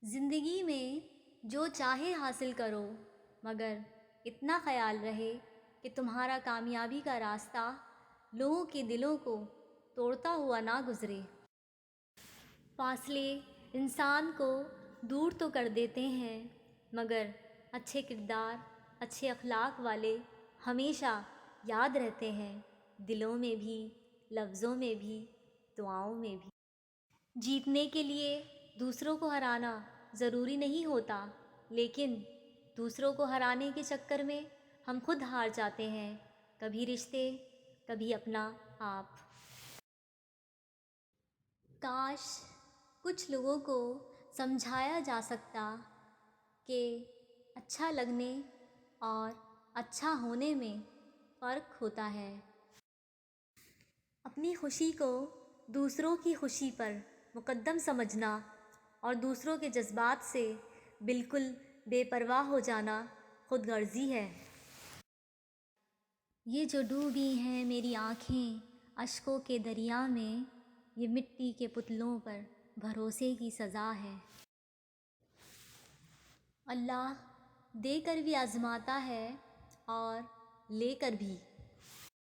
زندگی میں جو چاہے حاصل کرو، مگر اتنا خیال رہے کہ تمہارا کامیابی کا راستہ لوگوں کے دلوں کو توڑتا ہوا نہ گزرے۔ فاصلے انسان کو دور تو کر دیتے ہیں، مگر اچھے کردار، اچھے اخلاق والے ہمیشہ یاد رہتے ہیں، دلوں میں بھی، لفظوں میں بھی، دعاؤں میں بھی۔ جیتنے کے لیے دوسروں کو ہرانا ضروری نہیں ہوتا، لیکن دوسروں کو ہرانے کے چکر میں ہم خود ہار جاتے ہیں، کبھی رشتے، کبھی اپنا آپ۔ کاش کچھ لوگوں کو سمجھایا جا سکتا کہ اچھا لگنے اور اچھا ہونے میں فرق ہوتا ہے۔ اپنی خوشی کو دوسروں کی خوشی پر مقدم سمجھنا اور دوسروں کے جذبات سے بالکل بے پرواہ ہو جانا خود غرضی ہے۔ یہ جو ڈوبی ہیں میری آنکھیں اشکوں کے دریا میں، یہ مٹی کے پتلوں پر بھروسے کی سزا ہے۔ اللہ دے کر بھی آزماتا ہے اور لے کر بھی۔